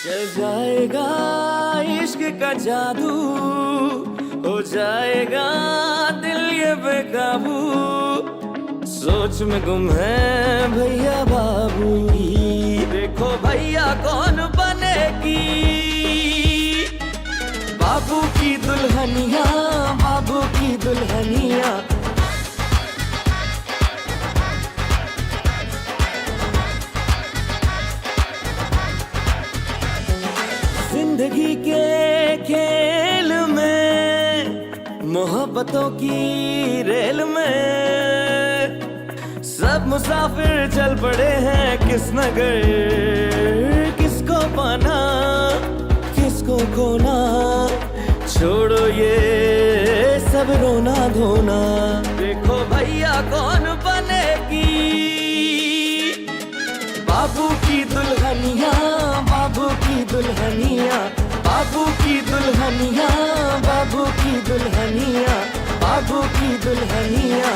चल जाएगा इश्क का जादू, हो जाएगा दिल ये बेकाबू, सोच में गुम है भैया बाबू। देखो भैया कौन बनेगी बाबू की दुल्हनिया, बाबू की दुल्हनिया। जिंदगी के खेल में, मोहब्बतों की रेल में, सब मुसाफिर चल पड़े हैं किस नगर, किसको पाना किसको खोना, छोड़ो ये सब रोना धोना। देखो भैया कौन बनेगी बाबू की दुल्हनिया, बाबू की दुल्हनिया, बाबू की दुल्हनिया, बाबू की दुल्हनिया, बाबू की दुल्हनिया।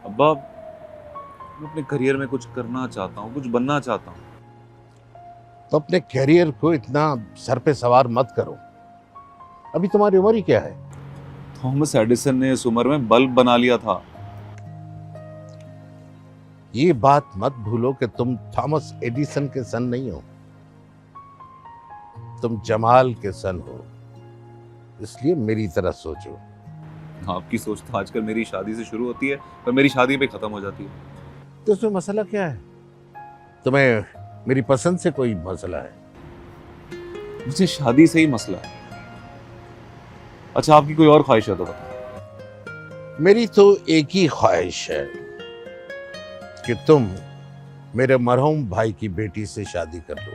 अब्बा, मैं अपने करियर में कुछ करना चाहता हूँ, कुछ बनना चाहता हूँ। तो अपने करियर को इतना सर पे सवार मत करो। अभी तुम्हारी उम्र ही क्या है? थॉमस एडिसन ने इस उम्र में बल्ब बना लिया था। ये बात मत भूलो कि तुम थॉमस एडिसन के सन नहीं हो, तुम जमाल के सन हो। इसलिए मेरी तरह सोचो। आपकी सोच तो आजकल मेरी शादी से शुरू होती है पर मेरी शादी पे खत्म हो जाती है। तो उसमें मसला क्या है? तुम्हें मेरी पसंद से कोई मसला है? मुझे शादी से ही मसला है। अच्छा, आपकी कोई और ख्वाहिश है तो बताओ। मेरी तो एक ही ख्वाहिश है कि तुम मेरे मरहूम भाई की बेटी से शादी कर लो,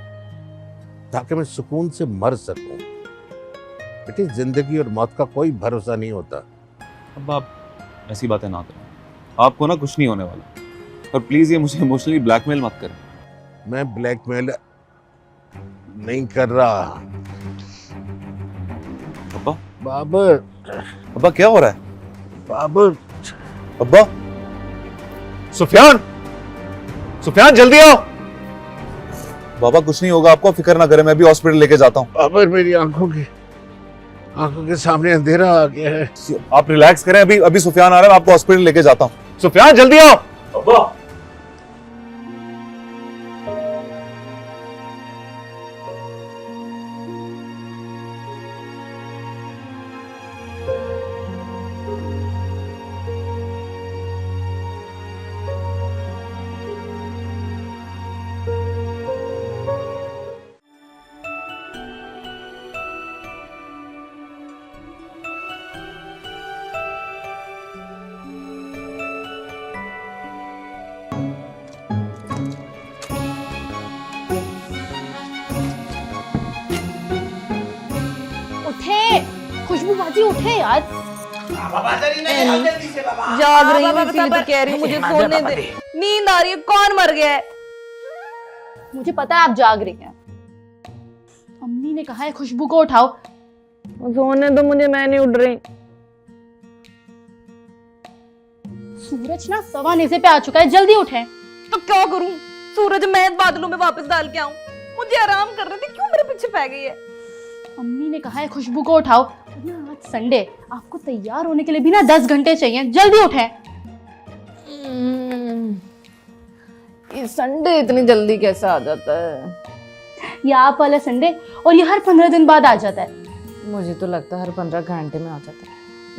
ताकि मैं सुकून से मर सकूं। बेटी, जिंदगी और मौत का कोई भरोसा नहीं होता। अब आप ऐसी बातें ना करें, आपको ना कुछ नहीं होने वाला। और प्लीज ये मुझे इमोशनली ब्लैकमेल मत करें। मैं ब्लैकमेल नहीं कर रहा। अब्बा, बाबर, अब्बा क्या हो रहा है? बाबर, अब्बा, सुफियान, सुफियान जल्दी आओ। बाबा कुछ नहीं होगा, आपको फिक्र ना करें, मैं भी हॉस्पिटल लेके जाता हूँ। बाबर, मेरी आंखों के सामने अंधेरा आ गया है। आप रिलैक्स करें, अभी अभी सुफियान आ रहा है, मैं आपको हॉस्पिटल लेके जाता हूँ। सुफियान जल्दी आओ। अब्बा, खुशबू बाजी उठे यार। जाग रही हूँ इसीलिए तो कह रही हूँ मुझे सोने दे। नींद आ रही है, कौन मर गया है? मुझे पता है आप जाग रही हैं। अम्मी ने कहा है खुशबू को उठाओ। सोने दो मुझे, मैं नहीं उठ रही। सूरज ना 1:15 पे आ चुका है, जल्दी उठें। तो क्या करूं? सूरज मैं बादलों में वापस डाल के आऊं? मुझे आराम कर रहे थे, क्यों मेरे पीछे पै गई है? अम्मी ने कहा है खुशबू को उठाओ। ना आज संडे, आपको तैयार होने के लिए भी ना 10 घंटे चाहिए, जल्दी उठें। ये संडे इतनी जल्दी कैसे आ जाता है? ये आप वाला संडे, और ये हर 15 दिन बाद आ जाता है। मुझे तो लगता है हर 15 घंटे में आ जाता है,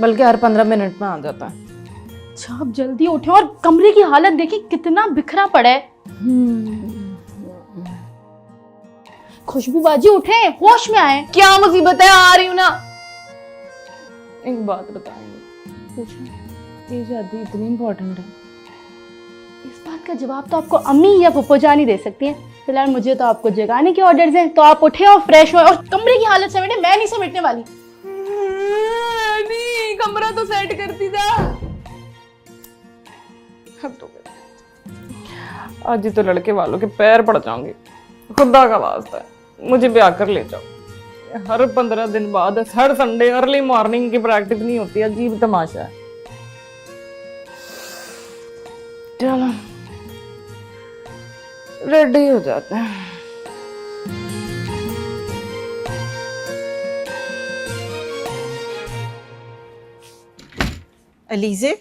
बल्कि हर 15 मिनट में आ जाता है। अच्छा, आप जल्दी उठें। और कमरे की हालत देखिए कितना बिखरा पड़ा है। खुशबू बाजी उठें, होश में आए। क्या मुसीबत है? आ रही हूँ ना। एक बात बताएंगे? ये शादी इतनी इम्पोर्टेंट है? इस बात का जवाब तो आपको अम्मी या पप्पो जान ही दे सकती हैं। फिलहाल मुझे तो आपको जगाने के ऑर्डर्स हैं, तो आप उठे और फ्रेश हो और कमरे की हालत समेटे। मैं नहीं समेटने वाली। नहीं, कमरा तो सेट करती था। हद हो गई। आज ही तो लड़के वालों के पैर पड़ जाऊंगी। खुदा का वास्ता है, मुझे ब्याह कर ले जाओ। हर 15 दिन बाद हर संडे अर्ली मॉर्निंग की प्रैक्टिस नहीं होती, अजीब तमाशा है। चलो रेडी हो जाते हैं। अलीजे,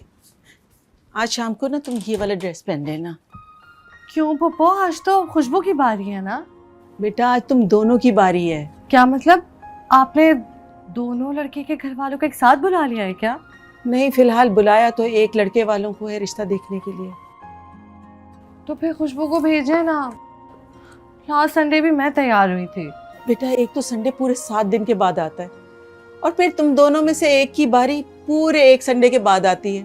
आज शाम को ना तुम ये वाला ड्रेस पहन लेना। क्यों पप्पो, आज तो खुशबू की बारी है ना। बेटा आज तुम दोनों की बारी है। क्या मतलब, आपने दोनों लड़के के घर वालों को एक साथ बुला लिया है क्या? नहीं, फिलहाल बुलाया तो एक लड़के वालों को है रिश्ता देखने के लिए। तो फिर खुशबू को भेजे ना। लास्ट संडे भी मैं तैयार हुई थी। बेटा एक तो संडे पूरे 7 दिन के बाद आता है और फिर तुम दोनों में से एक की बारी पूरे एक संडे के बाद आती है।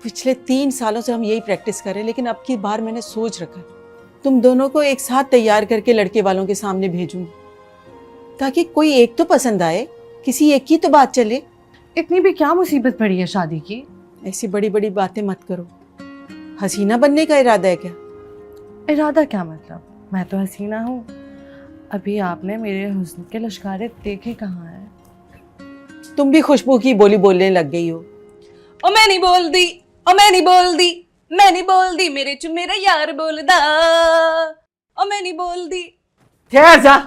पिछले 3 सालों से हम यही प्रैक्टिस करें, लेकिन अब की बार मैंने सोच रखा है तुम दोनों को एक साथ तैयार करके लड़के वालों के सामने भेजूंगी, ताकि कोई एक तो पसंद आए, किसी एक की तो बात चले। इतनी भी क्या मुसीबत पड़ी है शादी की? ऐसी बड़ी बड़ी बातें मत करो। हसीना बनने का इरादा है क्या? इरादा क्या मतलब, मैं तो हसीना हूँ। अभी आपने मेरे हुस्न के लश्कारे देखे कहाँ हैं? तुम भी खुशबू की बोली बोलने लग गई हो। ओ मैं नहीं बोल दी, ओ मैं नहीं बोल दी, मैं नहीं बोल दी, मेरे चु मेरा यार बोलदा। ओ मैं नहीं बोल दी। ठहर जा,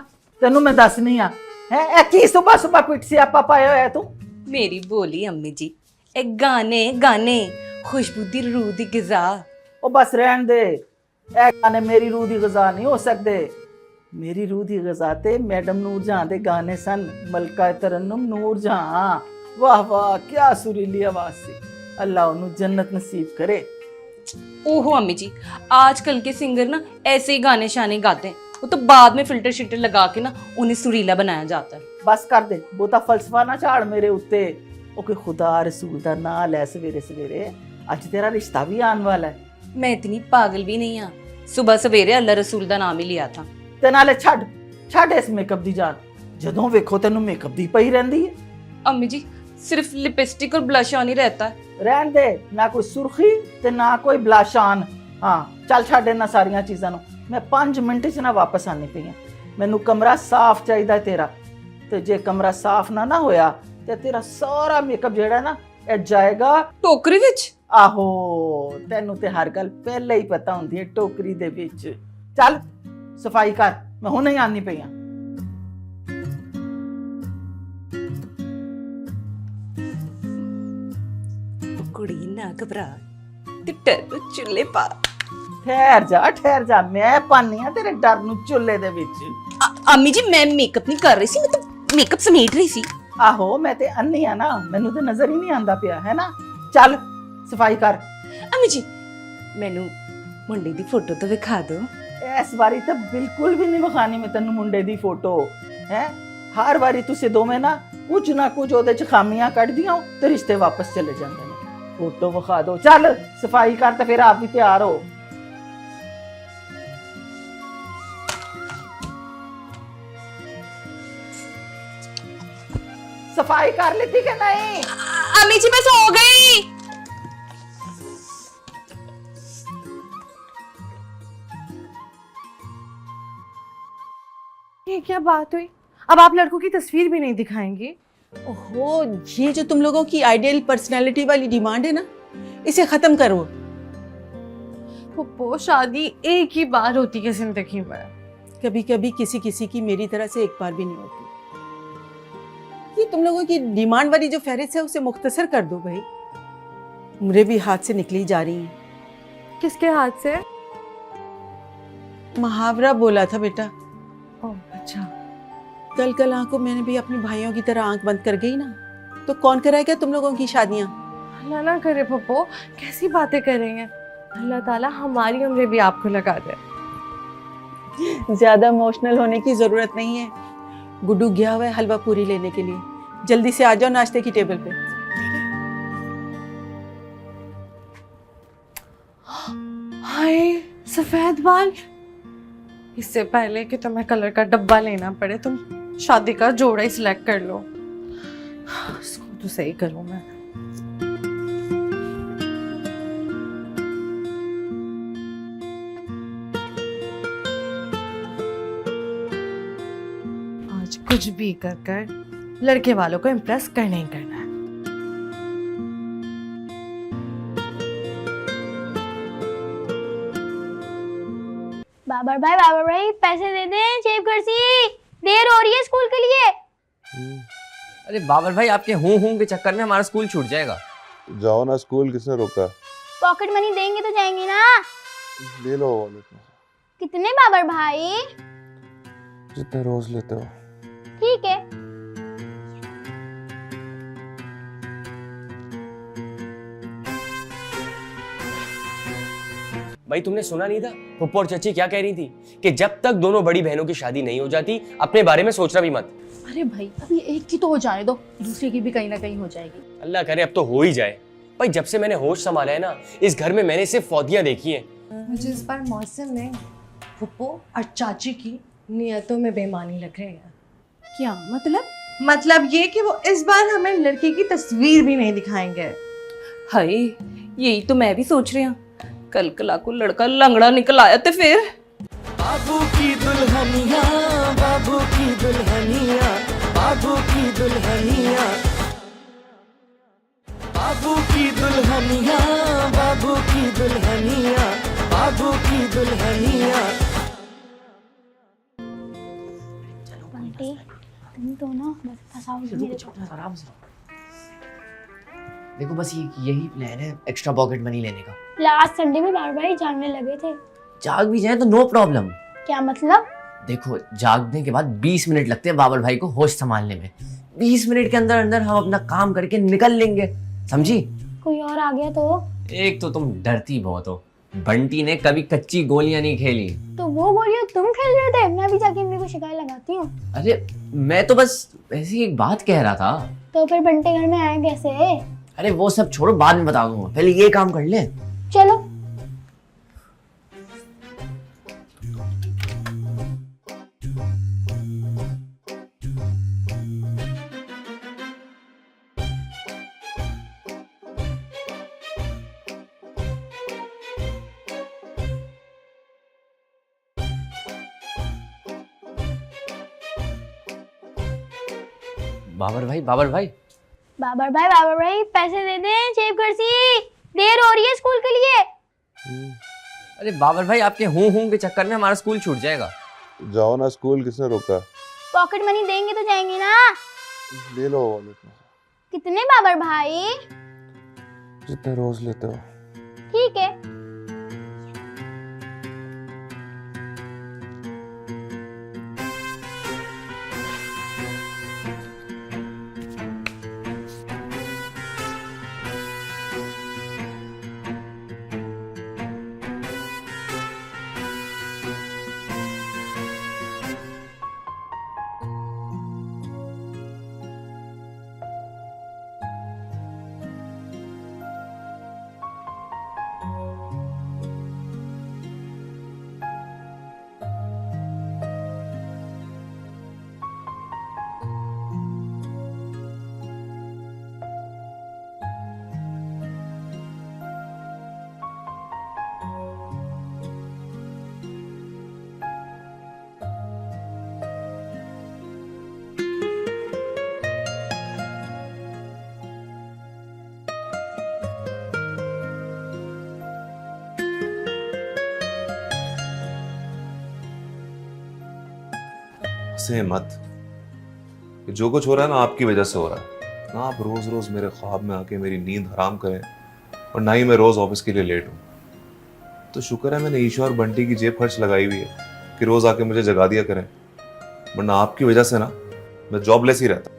तेनू मैं दस नहीं आ है की सुबह सुबह पिट से आपा पाया है तू। मेरी बोली अम्मी जी, एक गाने गाने खुशबू दी रूह दी गिज़ा। ओ बस रहन दे, ए गाने मेरी रूह दी ग़िज़ा नहीं हो सकते। मेरी रूह दी ग़िज़ा ते मैडम नूरजहां दे गाने सन, मलका तरन्नुम नूरजहां। वाह वाह क्या सुरीली आवाज सी। अल्लाह उन्हें जन्नत नसीब करे। ओहो अम्मी जी, आजकल के सिंगर ना ऐसे ही गाने शाने गाते हैं, वो तो बाद में फिल्टर शिल्टर लगा के ना उन्हें सुरीला बनाया जाता है। बस कर दे, बहुता फलसफा ना झाड़ मेरे उत्ते। ओके खुदा रसूल दा नाम ले सवेरे सवेरे, आज तेरा रिश्ता भी आने वाला है। मैं इतनी पागल भी नहीं हाँ, सुबह सवेरे अल्लाह रसूल दा नाम ही लिया था। ते नाले छड़ इस मेकअप दी जान, जदों वेखो तेनू मेकअप दी पई रहंदी है। अम्मी जी सिर्फ लिपस्टिक और ब्लश ऑन ही रहता है। रहन दे, ना कोई सुर्खी ते ना कोई ब्लाशान। हाँ चल छड़ इन्हां सारियां चीज़ां नूं, मैं 5 मिनट च ना वापस आनी पई हां। मैनू कमरा साफ चाहिदा तेरा, ते जे कमरा साफ ना होया ते तेरा सारा मेकअप जेड़ा ना ए जाएगा टोकरी विच। आहो तेनू ते हर गल पहले ही पता हुंदी है टोकरी दे विच। चल सफाई कर, मैं हुणे ही आनी पई हां। कुड़ी ना घबरा, ते डर चुल्ले पा। ठहर जा, मैं पानी हां तेरे डर नू चुल्ले दे विच। अम्मी जी मैं मेकअप नहीं कर रही सी, मैं तो मेकअप समेट रही सी। आहो मैं ते अन्नी हां ना, मैनू ते नजर ही नहीं आंदा पिया है ना। चल सफाई कर। अम्मी जी मैनू मुंडे दी फोटो तो विखा दो। इस बारी तो बिल्कुल भी नहीं विखानी मैं तेनू मुंडे दी फोटो है। हर बारी तुसी दोवें ना कुछ ओदे च खामियां कढ दियां ते रिश्ते वापस चले जांदे ने। फोटो विखा दो, चल सफाई कर ते फिर आप भी तैयार हो। सफाई कर लेती कि नहीं? अम्मी जी बस हो गई। ये क्या बात हुई? अब आप लड़कों की तस्वीर भी नहीं दिखाएंगी? ओहो, ये जो तुम लोगों की आइडियल पर्सनालिटी वाली डिमांड है ना, इसे खत्म करो। पप्पो शादी एक ही बार होती है जिंदगी में। कभी कभी किसी किसी की मेरी तरह से एक बार भी नहीं होती। ये तुम लोगों की डिमांड वाली जो फहरिस्त है उसे मुख्तसर कर दो भाई। उम्रें भी हाथ से निकली जा रही हैं। किसके हाथ से? मुहावरा बोला था बेटा। ओह अच्छा। कल आंखों मैंने भी अपने भाइयों की तरह आंख बंद कर गई ना, तो कौन कराएगा तुम लोगों की शादियां? अल्लाह ना करे पप्पो, कैसी बातें कर रही हैं। अल्लाह ताला हमारी उम्रें भी आपको लगा दे। ज्यादा इमोशनल होने की जरूरत नहीं है। गुड्डू गया हुआ है हलवा पूरी लेने के लिए, जल्दी से आ जाओ नाश्ते की टेबल पे। हाय सफेद बाल। इससे पहले कि तुम्हें कलर का डब्बा लेना पड़े, तुम शादी का जोड़ा ही सिलेक्ट कर लो। इसको तो सही करूं मैं। कुछ भी कर कर लड़के वालों को इम्प्रेस करना ही करना है। बाबर भाई पैसे दे दें, जेब खर्ची, देर हो रही है स्कूल के लिए। अरे बाबर भाई, आपके हूं के चक्कर में हमारा स्कूल छूट जाएगा। जाओ ना, स्कूल किसने रोका? पॉकेट मनी देंगे तो जाएंगे ना। ले लो वॉलेट में। कितने बाबर भाई? जितने रोज लेते हो। ठीक है। भाई तुमने सुना नहीं था पप्पू और चची क्या कह रही थी कि जब तक दोनों बड़ी बहनों की शादी नहीं हो जाती अपने बारे में सोचना भी मत। अरे भाई अभी एक की तो हो जाने दो, दूसरे की भी कहीं ना कहीं हो जाएगी। अल्लाह करे अब तो हो ही जाए। भाई जब से मैंने होश संभाला है ना, इस घर में मैंने सिर्फ फौदियां देखी हैं। मुझे इस बार मौसम में फुप्पो और चाची की नियतों में बेईमानी लग रही है। क्या मतलब? मतलब ये कि वो इस बार हमें लड़के की तस्वीर भी नहीं दिखाएंगे। हाय, यही तो मैं भी सोच रही हूँ। कल कला को लड़का लंगड़ा निकल आया तो फिर बाबू की दुल्हनिया, बाबू की दुल्हनिया, बाबू की दुल्हनिया, बाबू की दुल्हनिया, बाबू की दुल्हनिया, बाबू की दुल्हनिया। बंटी तुम तो ना बस फंसाओ मेरे को। आराम से देखो, बस यही प्लान है एक्स्ट्रा पॉकेट मनी लेने का। लास्ट संडे में बाबर भाई जागने लगे थे। जाग भी जाए तो नो प्रॉब्लम। क्या मतलब? देखो, जागने के बाद 20 मिनट लगते हैं बाबर भाई को होश संभालने में। 20 मिनट के अंदर अंदर हम अपना काम करके निकल लेंगे, समझी? कोई और आ गया तो? एक तो तुम डरती बहुत हो। बंटी ने कभी कच्ची गोलियां नहीं खेली। तो वो गोलियां तुम खेल रहे थे, मैं भी जाके अम्मी को शिकायत लगाती हूँ। अरे मैं तो बस ऐसी एक बात कह रहा था। तो फिर बंटे घर में आए कैसे? अरे वो सब छोड़ो, बाद में बता दूंगा, पहले ये काम कर ले। चलो। बाबर भाई, बाबर भाई, बाबर भाई पैसे दे दें, जेब खर्ची, देर हो रही है स्कूल के लिए। अरे बाबर भाई, आपके हूं के चक्कर में हमारा स्कूल छूट जाएगा। जाओ ना, स्कूल किसने रोका? पॉकेट मनी देंगे तो जाएंगे ना। ले लो वॉलेट में। कितने बाबर भाई? जितने रोज लेते हो। ठीक है। हंसे मत। ये जो कुछ हो रहा है ना, आपकी वजह से हो रहा है ना। आप रोज रोज मेरे ख्वाब में आके मेरी नींद हराम करें, और ना ही मैं रोज ऑफिस के लिए लेट हूँ। तो शुक्र है मैंने ईशा और बंटी की जेब खर्च लगाई हुई है कि रोज आके मुझे जगा दिया करें, वरना आपकी वजह से ना मैं जॉबलेस ही रहता।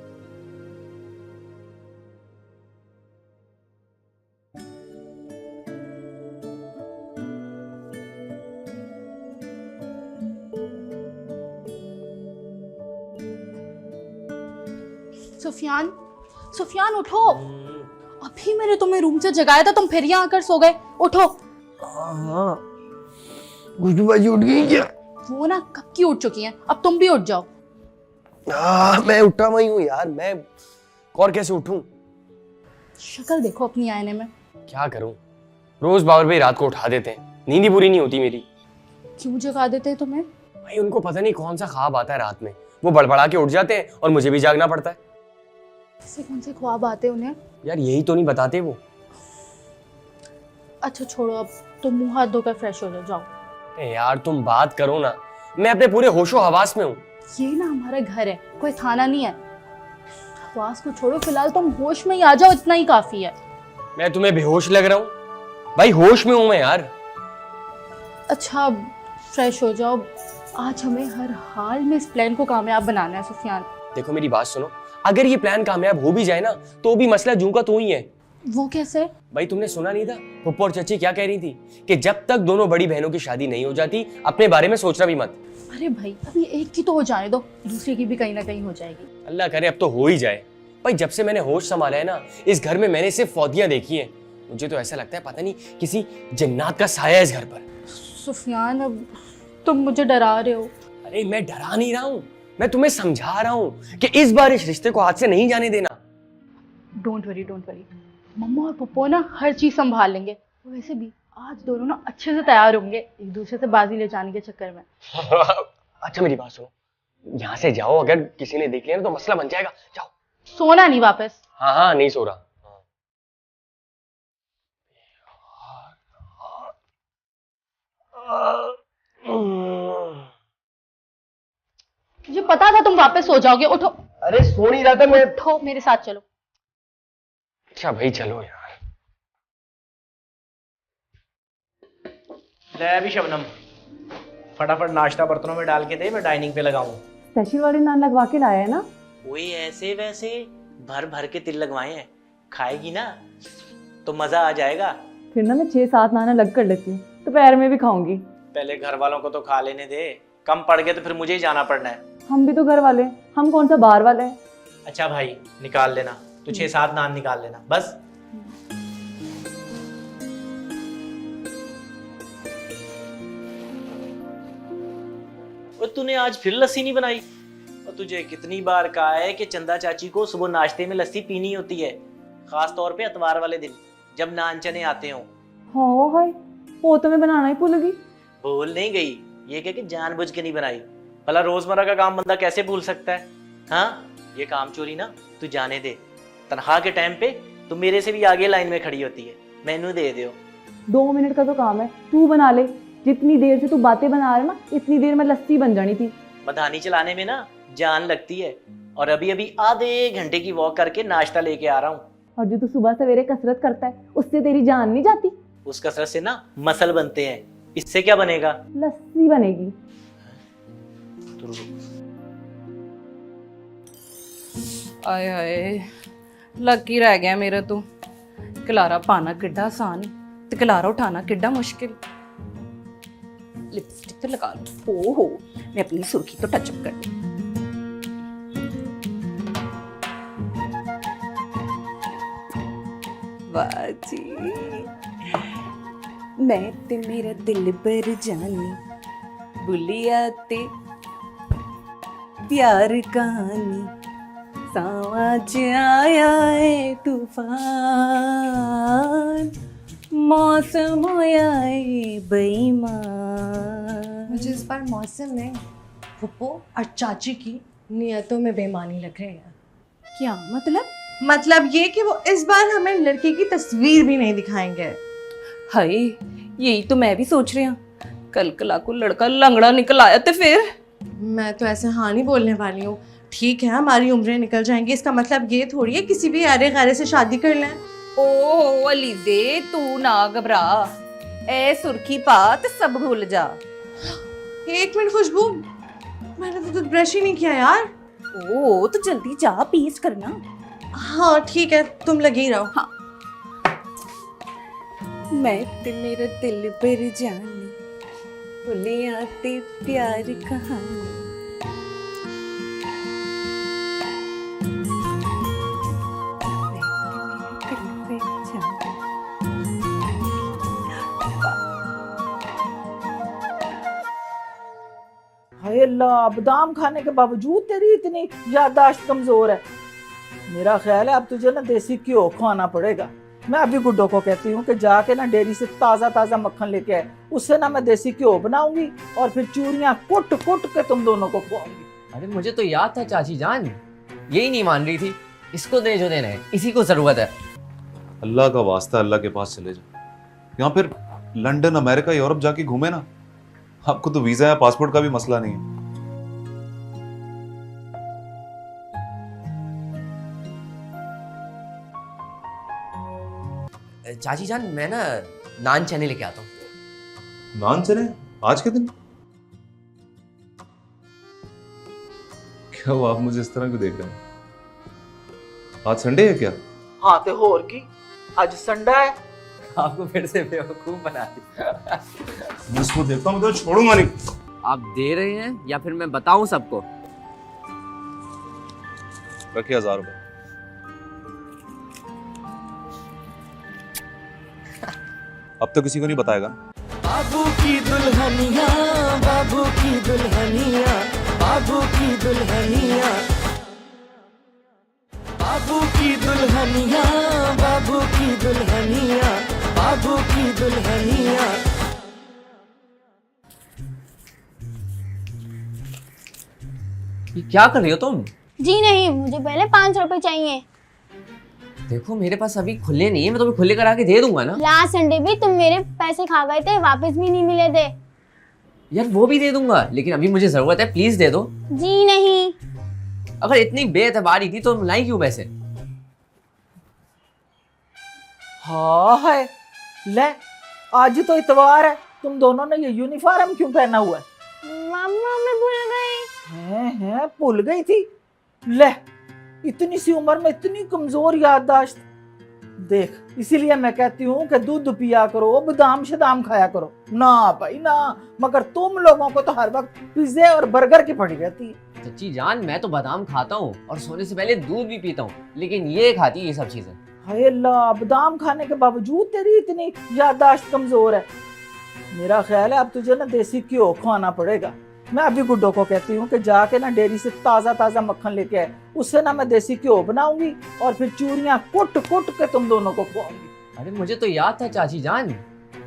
सुफियान, सुफियान उठो। अभी मैंने तुम्हें रूम से जगाया था, तुम फिर यहाँ आकर सो गए। उठो। खुशबू बाजी उठ गई क्या? वो ना कब की उठ चुकी हैं, अब तुम भी उठ जाओ। मैं उठा वही हूँ यार, मैं और कैसे उठूं? शक्ल देखो अपनी आईने में। क्या करूं, रोज बाबर भाई रात को उठा देते हैं, नींद ही पूरी नहीं होती मेरी। क्यों जगा देते हैं तुम्हें? भाई उनको पता नहीं कौन सा ख्वाब आता है रात में, वो बड़बड़ा के उठ जाते हैं और मुझे भी जागना पड़ता है। ऐसे कौन से ख्वाब आते हैं उन्हें? यार यही तो नहीं बताते वो। अच्छा छोड़ो, अब तुम मुंह हाथ धोकर फ्रेश हो जाओ। यार तुम बात करो ना, मैं अपने पूरे होशो हवास में हूँ। ये ना हमारा घर है, कोई थाना नहीं है। हवास को छोड़ो, फिलहाल तुम होश में ही आ जाओ, इतना ही काफी है। मैं तुम्हें बेहोश लग रहा हूँ? भाई होश में हूँ मैं यार। अच्छा फ्रेश हो जाओ, आज हमें हर हाल में इस प्लान को कामयाब बनाना है सुफियान। देखो मेरी बात सुनो, अगर ये प्लान कामयाब हो भी जाए ना तो भी मसला जूं का तू ही है। वो कैसे? भाई तुमने सुना नहीं था पप्पू और चाची क्या कह रही थी कि जब तक दोनों बड़ी बहनों की शादी नहीं हो जाती अपने बारे में सोचना भी मत। अरे भाई अभी एक की तो हो जाने दो, दूसरी की भी कहीं ना कहीं हो जाएगी। अल्लाह करे अब तो हो ही जाए। भाई जब से मैंने होश संभाला है ना, इस घर में मैंने सिर्फ फौदियां देखी हैं। मुझे तो ऐसा लगता है पता नहीं किसी जन्नत का साया है इस घर पर। सुफियान अब तुम मुझे डरा रहे हो। अरे मैं डरा नहीं रहा हूँ, मैं तुम्हें समझा रहा हूँ कि इस बार इस रिश्ते को हाथ से नहीं जाने देना। डोंट वरी मम्मा और पप्पू ना हर चीज संभाल लेंगे। वैसे भी आज दोनों ना अच्छे से तैयार होंगे एक दूसरे से बाजी ले जाने के चक्कर में। अच्छा मेरी बात सुनो, यहाँ से जाओ, अगर किसी ने देख लिया ना तो मसला बन जाएगा। जाओ। सोना नहीं वापस? हाँ नहीं सो रहा। मुझे पता था तुम वापस सो जाओगे। उठो। अरे सो नहीं रहा था मैं। उठो मेरे साथ चलो। अच्छा भाई चलो यार। ले अभी शबनम, फटाफट नाश्ता बर्तनों में डाल के दे, मैं डाइनिंग पे लगाऊं। स्पेशल वाले नान लगवा के लाया है ना? वही ऐसे वैसे भर भर के तिल लगवाए हैं, खाएगी ना तो मजा आ जाएगा। फिर ना मैं 6-7 नान अलग कर लेती हूँ, दोपहर में भी खाऊंगी। पहले घर वालों को तो खा लेने दे, कम पड़ गए तो फिर मुझे ही जाना पड़ना है। हम भी तो घर वाले, हम कौन सा बाहर वाले हैं। अच्छा भाई निकाल लेना, तो 6-7 नान निकाल लेना बस। और तूने आज फिर लस्सी नहीं बनाई? और तुझे कितनी बार कहा है कि चंदा चाची को सुबह नाश्ते में लस्सी पीनी होती है, खास तौर पे इतवार वाले दिन जब नान चने आते हो। हाँ हाय, वो तो मैं बनाना ही भूल गई। भूल नहीं गई, ये कह के जानबूझ के नहीं बनाई। भला रोजमर्रा का काम बंदा कैसे भूल सकता है? हाँ ये काम चोरी ना तू जाने दे। तनख्वाह के टाइम पे तू मेरे से भी आगे लाइन में खड़ी होती है, मैनू दे दो। 2 मिनट का तो काम है, तू बना ले। जितनी देर से तू बातें बना रहा है ना, इतनी देर में लस्सी बन जानी थी। मधानी चलाने में ना जान लगती है, और अभी अभी आधे घंटे की वॉक करके नाश्ता लेके आ रहा हूँ। और जो तू सुबह सवेरे कसरत करता है, उससे तेरी जान नहीं जाती? उस कसरत से ना मसल बनते हैं, इससे क्या बनेगा? लस्सी बनेगी। आए हाय लकी रह गया मेरा तो। कलारा पाना किड्डा आसान ते कलारा उठाना किड्डा मुश्किल। लिपस्टिक तो लगा लो। ओहो मैं अपनी सुर्खी तो टचअप कर ली। वाह जी, मैं ते मेरा दिल बर जानी, बुलिया ते प्यार कहानी, साँच आया है तूफान, मौसम होया है बेईमान। मुझे इस बार मौसम में फुप्पो और चाची की नियतों में बेईमानी लग रही है। क्या मतलब? मतलब ये कि वो इस बार हमें लड़के की तस्वीर भी नहीं दिखाएंगे। हाय यही तो मैं भी सोच रही हूँ। कल कला को लड़का लंगड़ा निकल आया तो फिर? मैं तो ऐसे हाँ नहीं बोलने वाली हूँ। ठीक है हमारी उम्रें निकल जाएंगी, इसका मतलब ये थोड़ी है किसी भी अरे गारे से शादी कर लें। ओह अलीजे तू ना घबरा, ए सुर्खी पा ते सब भूल जा। 1 मिनट खुशबू, मैंने तो ब्रश ही नहीं किया यार। ओ तो जल्दी जा पीस करना। हाँ ठीक है तुम लगी रहो। हाँ मैं ते मेरा दिल पर जानी, भूलिया ते प्यार कहानी। हाय अल्लाह, बादाम खाने के बावजूद तेरी इतनी याददाश्त कमजोर है। मेरा ख्याल है अब तुझे ना देसी घ्यो खाना पड़ेगा। मैं अभी गुड्डो को कहती हूँ कि जाके ना डेयरी से ताज़ा ताज़ा मक्खन लेके आए, उससे ना मैं देसी घ्यो बनाऊंगी और फिर चूरियां कुट कुट के तुम दोनों को खुआऊंगी। अरे मुझे तो याद था चाची जान, यही नहीं मान रही थी। इसको दे जो देना है, इसी को जरूरत है। अल्लाह का वास्ता अल्लाह के पास चले जाओ, या फिर लंदन अमेरिका यूरोप जाके घूमे ना। आपको तो वीजा या पासपोर्ट का भी मसला नहीं है। चाची जान मैं ना नान चने लेके आता हूँ। नान चने आज के दिन? क्या हुआ, आप मुझे इस तरह क्यों देख रहे हैं? आज संडे है क्या? हाँ ते होर की, आज संडा है। आपको फिर से बेवकूफ बना दिया। मैं इसको देखता हूँ तो छोड़ूंगा नहीं। आप दे रहे हैं या फिर मैं बताऊं सबको? रखिए 1000 रुपए। अब तो किसी को नहीं बताएगा। बाबू की दुल्हनिया, बाबू की दुल्हनिया, बाबू की दुल्हनिया, बाबू की दुल्हनिया, बाबू की दुल्हनिया, बाबू की दुल्हनिया। ये क्या कर रही हो तुम? जी नहीं, मुझे पहले 500 रुपए चाहिए। देखो मेरे पास अभी खुले नहीं है, मैं तुम्हें खुले करा के दे दूंगा ना। लास्ट संडे भी तुम मेरे पैसे खा गए थे, वापस भी नहीं मिले थे। यार वो भी दे दूंगा, लेकिन अभी मुझे जरूरत है, प्लीज दे दो। जी नहीं। अगर इतनी बेएतबारी थी तो लाई क्यों पैसे? हाँ है, ले आज तो इतवार है, तुम दोनों ने ये यूनिफॉर्म क्यों पहना हुआ है? मामा मैं भूल गई। हैं भूल गई थी? ले इतनी सी उम्र में इतनी कमजोर याददाश्त। देख इसीलिए मैं कहती हूँ कि दूध पिया करो, बादाम शदाम खाया करो। ना भाई ना, मगर तुम लोगों को तो हर वक्त पिज्जे और बर्गर की पड़ी रहती है। सच्ची जान मैं तो बादाम खाता हूँ और सोने से पहले दूध भी पीता हूँ, लेकिन ये खाती है ये सब चीजें। हाय अल्लाह, बादाम खाने के बावजूद तेरी इतनी याददाश्त कमजोर है। मेरा ख्याल है अब तुझे ना देसी घी खाना पड़ेगा। मैं अभी गुड्डो को कहती हूँ कि जाके ना डेयरी से ताज़ा ताज़ा मक्खन लेके आए, उससे ना मैं देसी घी बनाऊंगी और फिर चूरियां कुट कुट के तुम दोनों को खुआऊंगी। अरे मुझे तो याद था चाची जान,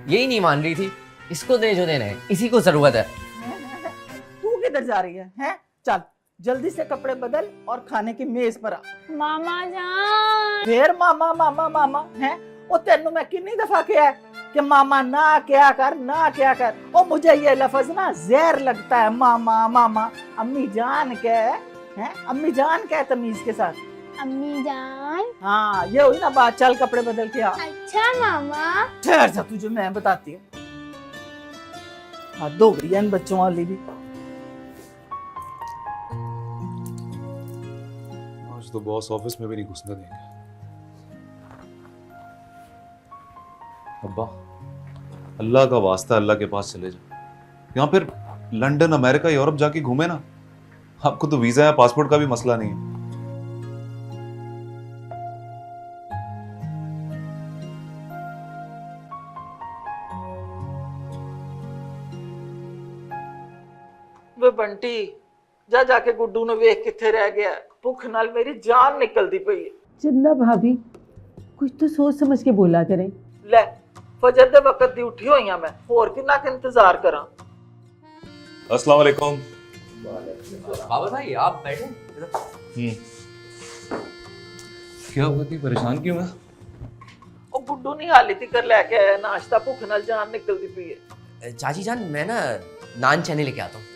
यही नहीं मान रही थी। इसको दे जो देना है, इसी को जरूरत है। तू किधर जा रही है? हैं चल जल्दी से कपड़े बदल और खाने की मेज पर आ। मामा जान। फिर मामा मामा मामा हैं? ओ तेनू मैं कितनी दफा कहा है कि मामा ना क्या कर, ना क्या कर। ओ मुझे ये लफ्ज ना जहर लगता है, मामा मामा। अम्मी जान कह, हैं अम्मी जान कह तमीज के साथ। अम्मी जान। हाँ ये हुई ना बात, चल कपड़े बदल के आ। अच्छा मामा। ठहर जा, तुझे मैं बताती हूँ। हद हो गई है इन बच्चों वाली भी। आज तो बॉस ऑफिस में भी नहीं घुसने देंगे। अब्बा अल्लाह का वास्ता अल्लाह के पास चले जाओ, या फिर लंदन अमेरिका यूरोप जाके घूमे ना। आपको तो वीजा या पासपोर्ट का भी मसला नहीं है। वे बंटी जा जाके गुड्डू ने वेख किथे रह गया। भुख नाल मेरी जान निकलती पई है। चंदा भाभी कुछ तो सोच समझ के बोला करें। ले फजर दे वक्त दी उठी होई मैं, होर कितना के इंतजार करा। अस्सलाम वालेकुम। बाबा भाई आप बैठे। क्या हुआ, इतनी परेशान क्यों है? ओ गुड्डू नहीं हाली तिकर लेके आया नाश्ता, भुख नाल जान निकलती पई है। चाची जान मैं ना नान चने लेके आता हूँ।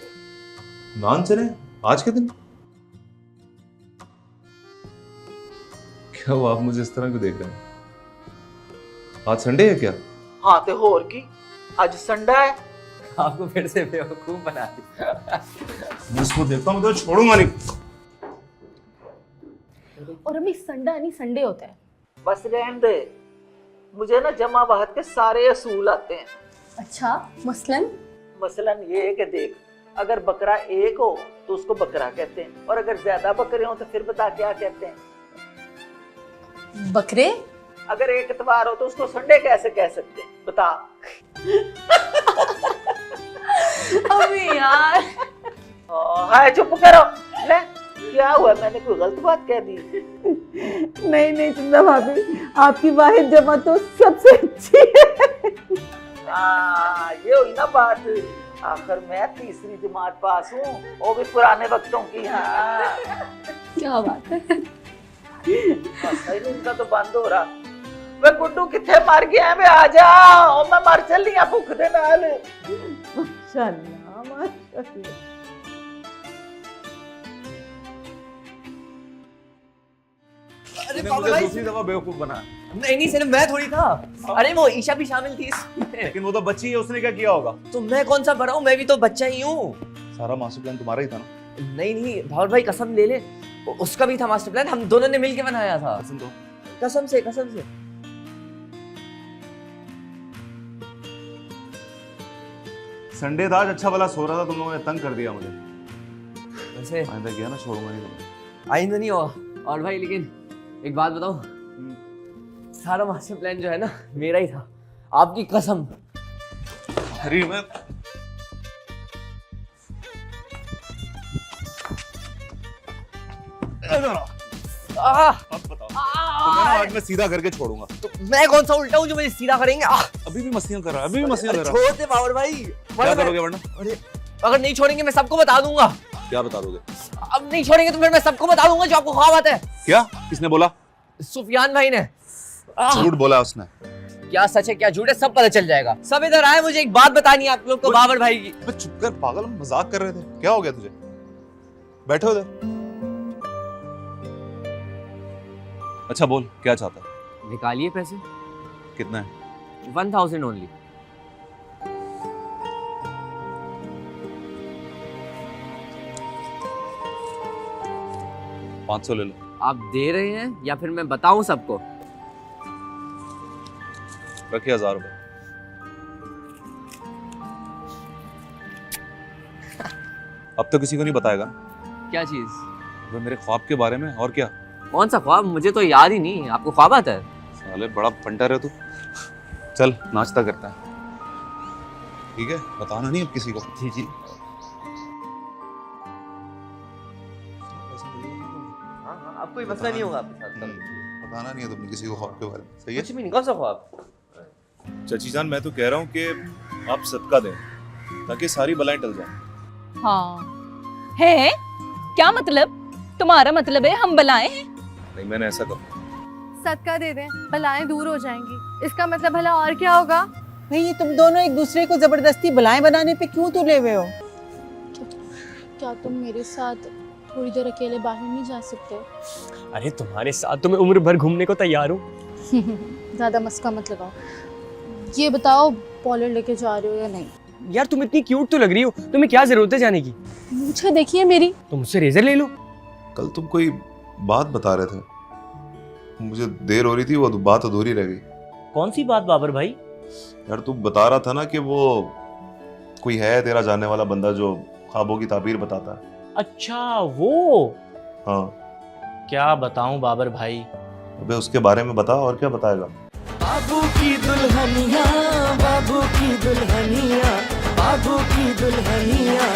नान चने आज के दिन? क्या हुआ, आप मुझे इस तरह क्यों देख रहे हैं? आज संडे है क्या? हाँ ते होर की, आज संडा है। आपको फिर से बेवकूफ बना दिया। मैं इसको देखता हूँ तो छोड़ूंगा नहीं। और अभी संडा नहीं संडे होता है। बस रहने दे, मुझे ना जमा वहद के सारे असूल आते हैं। अच्छा मसलन? मसलन ये है कि देख, अगर बकरा एक हो तो उसको बकरा कहते हैं, और अगर ज्यादा बकरे हो तो फिर बता क्या कहते हैं? बकरे। अगर एक इतवार हो तो उसको संडे कैसे कह सकते हैं, बता। अबे यार। हाय चुप करो। ले क्या हुआ, मैंने कोई गलत बात कह दी? नहीं नहीं चंदा भाभी, आपकी वाहिद जमा तो सबसे अच्छी है। ये हुई ना बात। आखिर मैं तीसरी जमात पास हूँ, वो भी पुराने वक्तों की। हाँ क्या बात है। इनका तो बंद हो रहा। वे गुड्डू किथे मर गया है? वे आ जा, ओ मैं मर चली हां भुख दे नाल। माशाअल्लाह माशाअल्लाह। अरे मुझे दूसरी दफा बेवकूफ बना। नहीं सिर्फ मैं थोड़ी था। अरे वो ईशा भी शामिल थी इसमें। लेकिन वो तो बच्ची है, उसने क्या किया होगा? तो मैं कौन सा बड़ा हूँ, मैं भी तो बच्चा ही हूँ। सारा मास्टर प्लान तुम्हारा ही था ना? नहीं भावर भाई कसम ले ले, उसका भी था मास्टर प्लान, हम दोनों ने मिलके बनाया था। कसम दो। कसम से कसम से। संडे था, आज अच्छा भला सो रहा था, तुम लोगों ने तंग कर दिया मुझे। वैसे आइंदा किया ना, छोड़ूंगा नहीं तुम्हें। आइंदा नहीं होगा। और भाई लेकिन एक बात बताओ, सारा मास्टर प्लान जो है ना मेरा ही था, आपकी कसम। अरे मैं अब बताओ, तुम्हें ना आज मैं सीधा करके छोड़ूंगा। तो मैं कौन सा उल्टा हूँ जो मुझे सीधा करेंगे? अभी भी मस्तियां कर रहा है, अभी भी मस्तियां कर रहा है। छोड़ दे पावर भाई। क्या करोगे वरना? अरे अगर नहीं छोड़ेंगे मैं सबको बता दूंगा। क्या बता दोगे? अब नहीं छोड़ेंगे तो फिर मैं सबको बता दूंगा जो आपको ख्वाब आता है। क्या? किसने बोला? सुफियान भाई ने। झूठ बोला उसने। क्या सच है क्या झूठ है सब पता चल जाएगा। सब इधर आए, मुझे एक बात बतानी है आप लोग को बाबर भाई की। अबे चुप कर पागल, हम मजाक कर रहे थे। क्या हो गया तुझे? बैठो उधर। अच्छा बोल, क्या चाहता है? निकालिए पैसे। कितना है? 1000 ओनली। $500 ले लो। आप दे रहे हैं या फिर मैं बताऊं सबको? रखिए 1000 रुपए। अब तो किसी को नहीं बताएगा? क्या चीज? वो मेरे ख्वाब के बारे में। और क्या? कौन सा ख्वाब? मुझे तो याद ही नहीं। आपको ख्वाब आता है? साले बड़ा फंटर है तू। चल नाश्ता करता है। ठीक है, बताना नहीं अब किसी को। जी जी। हाँ, अब कोई मसला नहीं होगा आपके साथ। बताना नहीं है तुमने किसी को ख्वाब के बारे में। सही है? कुछ भी नहीं। कौन सा ख्वाब? चाची जान, मैं तो कह रहा हूँ कि आप सदका दें ताकि सारी बलाएं टल जाएं। हाँ है क्या मतलब? तुम्हारा मतलब है हम बलाएं हैं? नहीं, मैंने ऐसा कहा। सदका दे दें, बलाएं दूर हो जाएंगी। इसका मतलब भला और क्या होगा? भाई ये तुम दोनों एक दूसरे को जबरदस्ती बलाएं बनाने पे क्यों तुले हुए हो? क्या तुम मेरे साथ थोड़ी देर अकेले बाहर नहीं जा सकते? अरे तुम्हारे साथ तो मैं उम्र भर घूमने को तैयार हूँ। ज्यादा मस्का मत लगाओ। ये बताओ पॉलर लेके जा रहे हो या नहीं? यार तुम इतनी क्यूट तो लग रही हो, तुम्हें क्या जरूरत है जाने की? मुझे देखिए मेरी। तुम मुझसे रेजर ले लो। कल तुम कोई बात बता रहे थे, मुझे देर हो रही थी, वो बात अधूरी रह गई। कौन सी बात बाबर भाई? यार तू बता रहा था ना कि वो कोई है तेरा जानने वाला बंदा जो ख्वाबों की ताबीर बताता है। अच्छा वो। हाँ। क्या बताऊं बाबर भाई? अबे उसके बारे में बता, और क्या बताएगा? बाबू की दुल्हनिया, बाबू की दुल्हनिया, बाबू की दुल्हनिया,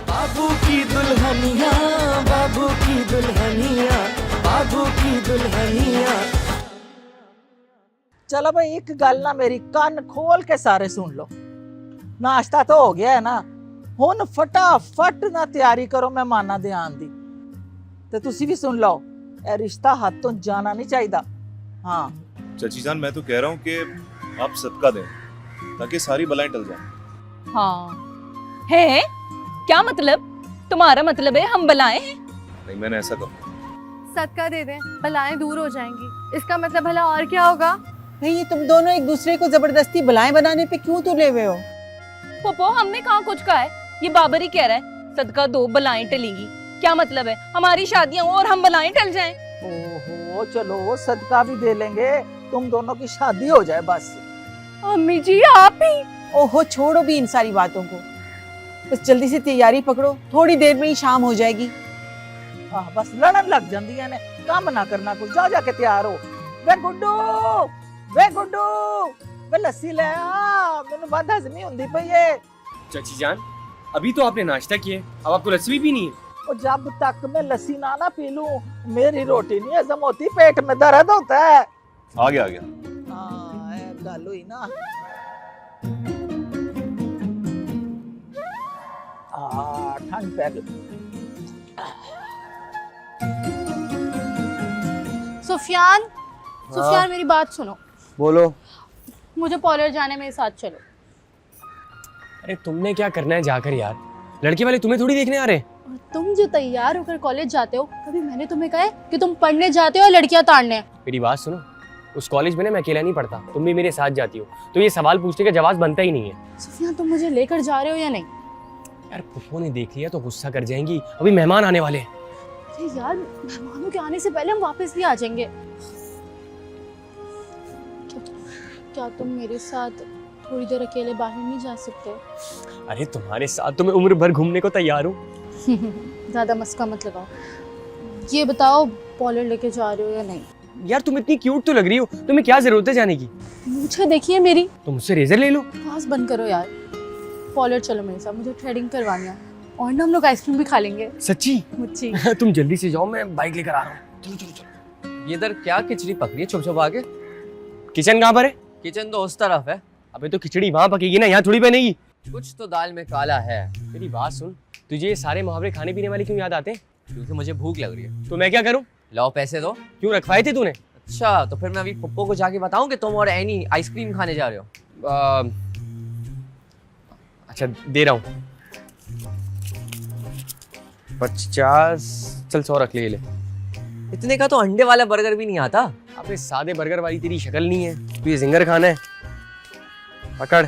बाबू की दुल्हनिया, बाबू की दुल्हनिया, बाबू की दुल्हनिया। चलो भाई एक गल ना मेरी कान खोल के सारे सुन लो। नाश्ता तो हो गया है ना, हुन फटाफट ना तैयारी करो मेहमानां दे आन दी। ते तुसी भी सुन लो, ए रिश्ता हाथ तो जाना नहीं चाहिए। हाँ चाची जान, मैं तो कह रहा हूँ कि आप सदका दें ताकि सारी बलाएं टल जाएं। हाँ है क्या मतलब? तुम्हारा मतलब है हम बलाएं हैं? नहीं, मैंने ऐसा कहा। सदका दे दें, बलाएं दूर हो जाएंगी। इसका मतलब भला और क्या होगा? भाई ये तुम दोनों एक दूसरे को जबरदस्ती बलाएं बनाने पे क्यों तुले हुए हो? पोपो हमने कहाँ कुछ कहा है? ये बाबर ही कह रहा है सदका दो बलाएं टलेंगी। क्या मतलब है हमारी शादियां हो और हम बलाएं टल जाएं? ओहो चलो सदका भी दे लेंगे, तुम दोनों की शादी हो जाए बस। अम्मी जी आप ही। ओहो छोड़ो भी इन सारी बातों को, बस जल्दी से तैयारी पकड़ो, थोड़ी देर में ही शाम हो जाएगी। बस लड़न लग जाती है, काम ना करना कुछ। जाओ जाके तैयार हो। वे गुड्डू, वे गुड्डू, वे लस्सी ले आ, मैंने बात हजमी हुंदी पई है। चाची जान, अभी तो आपने नाश्ता किया है, अब आपको लस्सी भी पीनी है? और जब तक मैं लस्सी ना पी लूं मेरी रोटी नहीं हजम होती, पेट में दर्द होता है। आ गया हाँ गल हुई ना। ठंड पै गई। सुफियान, सुफियान मेरी बात सुनो। बोलो। मुझे पॉलर जाने मेरे साथ चलो। अरे तुमने क्या करना है जाकर यार, लड़के वाले तुम्हें थोड़ी देखने आ रहे। और तुम जो तैयार होकर कॉलेज जाते हो, कभी मैंने तुम्हें कहा है कि तुम पढ़ने जाते हो और लड़कियां ताड़ने? मेरी बात सुनो, उस कॉलेज में ना मैं अकेला नहीं पढ़ता, तुम भी मेरे साथ जाती हो, तो ये सवाल पूछने का जवाब बनता ही नहीं है। सुफियान तुम मुझे लेकर जा रहे हो या नहीं? यार पुप्पो ने देख लिया तो गुस्सा कर जाएंगी, अभी मेहमान आने वाले। अरे यार मेहमानों के आने से पहले हम वापस भी आ जाएंगे। क्या तुम मेरे साथ थोड़ी देर अकेले बाहर नहीं जा सकते? अरे तुम्हारे साथ तो मैं उम्र भर घूमने को तैयार हूँ। ज्यादा मस्का मत लगाओ। ये बताओ पॉलर लेके जा रहे हो या नहीं? यार तुम इतनी क्यूट तो लग रही हो, तुम्हें क्या जरूरत है जाने की? मुझे देखिए मेरी। तो मुझसे रेजर ले लो। पास बंद करो यार। पॉलर चलो मेरे साथ, मुझे थ्रेडिंग करवानी है और ना हम लोग आइसक्रीम भी खा लेंगे। सच्ची? मुच्ची। तुम जल्दी से जाओ, मैं बाइक लेकर आ रहा हूँ। चलो चलो चलो। ये इधर क्या खिचड़ी पक रही है छुप छुप आके? किचन कहाँ पर है? किचन तो उस तरफ है। अबे तो खिचड़ी वहाँ पकेगी ना, यहाँ थोड़ी बनेगी। कुछ तो दाल में काला है। मेरी बात सुन, तुझे ये सारे मुहावरे खाने पीने वाले क्यों याद आते हैं? क्योंकि मुझे भूख लग रही है। तो मैं क्या करूँ? लाओ पैसे दो। क्यों रखवाए थे तूने? अच्छा तो फिर मैं अभी पप्पो को जाके बताऊं कि तुम और एनी आइसक्रीम खाने जा रहे हो? अच्छा दे रहा हूँ। 50, चल 100 रख ले। इतने का तो अंडे वाला बर्गर भी नहीं आता। अबे सादे बर्गर वाली तेरी शक्ल नहीं है, तू ये जिंगर खाना है। पकड़,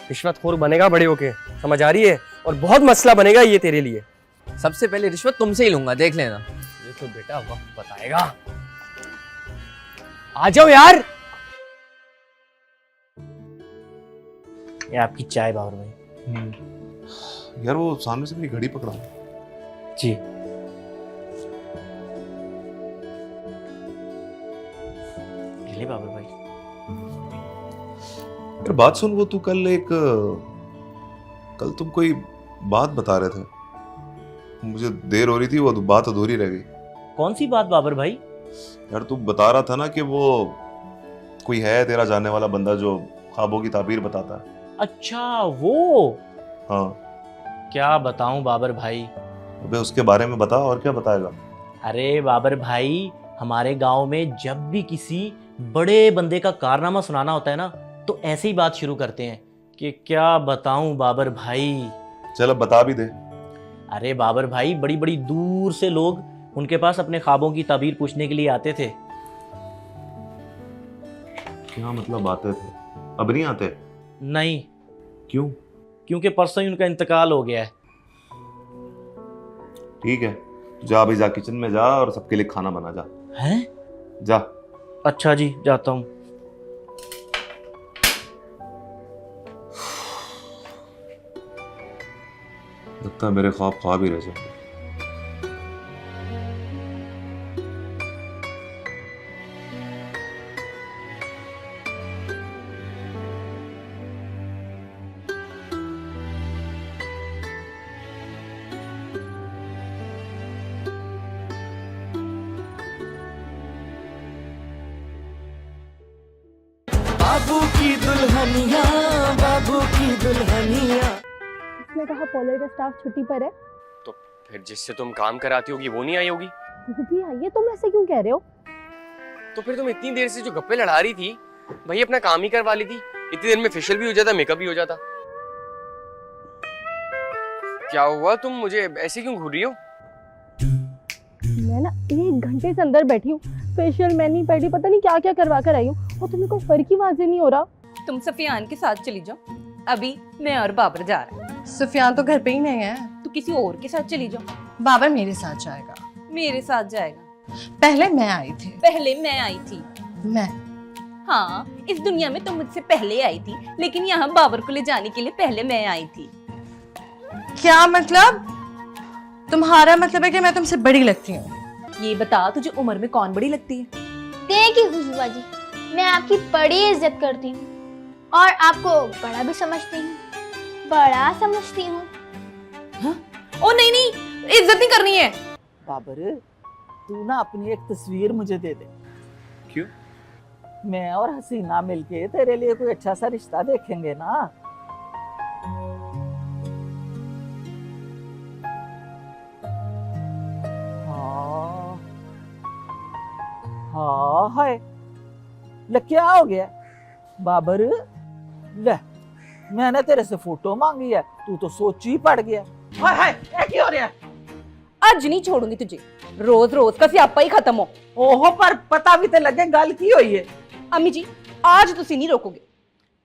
रिश्वतखोर बनेगा बड़े होके, समझ आ रही है? और बहुत मसला बनेगा ये तेरे लिए। सबसे पहले रिश्वत तुमसे ही लूंगा, देख लेना। ये तो बेटा वक्त बताएगा। आ जाओ यार। ये आपकी चाय बाबर भाई। यार वो सामने से मेरी घड़ी पकड़ा। जी। ले बाबर भाई। यार बात सुन, वो तू कल तुम कोई बात बता रहे थे, मुझे देर हो रही थी, वो बात अधूरी रह गई। कौन सी बात बाबर भाई? यार तू बता रहा था ना कि वो कोई है तेरा जानने वाला बंदा जो ख्वाबों की ताबीर बताता है। अच्छा वो। हाँ। क्या बताऊं बाबर भाई? अबे उसके बारे में बता, और क्या बताएगा? अरे बाबर भाई, हमारे गांव में जब भी किसी बड़े बंदे का कारनामा सुनाना होता है ना, तो ऐसे ही बात शुरू करते हैं कि क्या बताऊं बाबर भाई। चल अब बता भी दे। अरे बाबर भाई, बड़ी बड़ी दूर से लोग उनके पास अपने ख्वाबों की ताबीर पूछने के लिए आते थे। क्या मतलब आते थे? अब नहीं आते? नहीं। क्यों? क्योंकि परसों ही उनका इंतकाल हो गया है। ठीक है, जा अभी, जा किचन में जा और सबके लिए खाना बना। जा। हैं? जा। अच्छा जी, जाता हूँ। लगता है मेरे ख्वाब ख्वाब ही रह जाएंगे। बाबू की दुल्हनिया, बाबू की दुल्हनिया। उसने कहा पॉलर का स्टाफ छुट्टी पर है। तो फिर जिससे तुम काम कराती होगी वो नहीं आई होगी? वो भी आई है, तुम ऐसे क्यों कह रहे हो? तो फिर तुम इतनी देर से जो गप्पे लड़ा रही थी, भाई अपना काम ही करवा ली थी। इतनी देर में फेशियल भी हो जाता, मेकअप भी हो जाता। क्या हुआ, तुम मुझे ऐसे क्यों घूर रही हो? मैं ना 1 घंटे से अंदर बैठी हूँ, फेशियल मैनी पेडी पता नहीं क्या क्या करवा कर आई हूँ, और तुम्हें कोई फर्क ही वाजे नहीं हो रहा। तुम सफियान के साथ चली जाओ, अभी मैं और बाबर जा रहे हैं। सुफियान तो घर पे ही नहीं है। तो किसी और के साथ चली जाओ। बाबर मेरे साथ जाएगा। मेरे साथ जाएगा? पहले मैं आई थी। पहले मैं आई थी? मैं? हाँ, इस दुनिया में तुम मुझसे पहले आई थी, लेकिन यहाँ बाबर को ले जाने के लिए पहले मैं आई थी। क्या मतलब? तुम्हारा मतलब है कि मैं तुमसे बड़ी लगती हूँ? ये बता, तुझे उम्र में कौन बड़ी लगती है? देखिए खुशबू जी, मैं आपकी बड़ी इज्जत करती हूँ और आपको बड़ा भी समझती हूँ, बड़ा समझती हूँ। ओ नहीं नहीं, इज्जत नहीं करनी है। बाबर, तू ना अपनी एक तस्वीर मुझे दे दे। क्यों? मैं और हसीना मिलके तेरे लिए कोई अच्छा सा रिश्ता देखेंगे ना। हाय हाय ले क्या हो गया बाबर ले मैंने तेरे से फोटो मांगी है तू तो सोच ही पड़ गया हाय हाय ये क्या हो रहा है आज नहीं छोड़ूंगी तुझे रोज रोज का सियापा ही खत्म हो ओहो पर पता भी तो लगे गल की हुई है अम्मी जी आज तुसी नहीं रोकोगे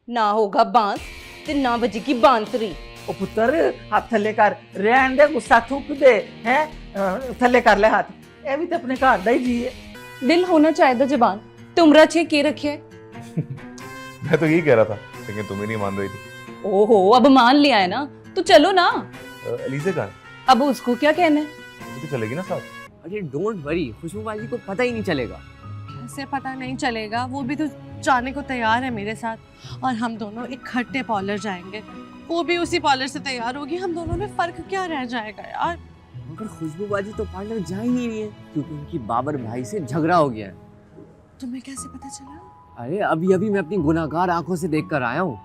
ना होगा बांस ते ना बजेगी बांसुरी ओ पुत्र हाथ थल्ले कर रहन दे गुस्सा थूक दे हैं थल्ले कर ले हाथ ये भी तो अपने घर दा ही जी है दिल होना चाहिए जबान तुमरा छे के रखे है मैं तो यही कह रहा था लेकिन तुम ही नहीं मान रही थी। ओहो अब मान लिया है ना तो चलो ना अलीज़ा कहाँ है? अब उसको क्या कहना है वो तो चलेगी ना साथ। अरे डोंट वरी, खुशबू बाजी को पता ही नहीं चलेगा। कैसे पता नहीं चलेगा, वो भी तो जाने को तैयार है मेरे साथ और हम दोनों इकट्ठे पार्लर जाएंगे, वो भी उसी पार्लर से तैयार होगी, हम दोनों में फर्क क्या रह जाएगा यार। मगर खुशबू बाजी तो पार्लर जा ही नहीं रही है क्योंकि उनकी बाबर भाई से झगड़ा हो गया है। तुम्हें कैसे पता चला? अरे अभी अभी मैं अपनी गुनाहगार आंखों से देख कर आया हूँ।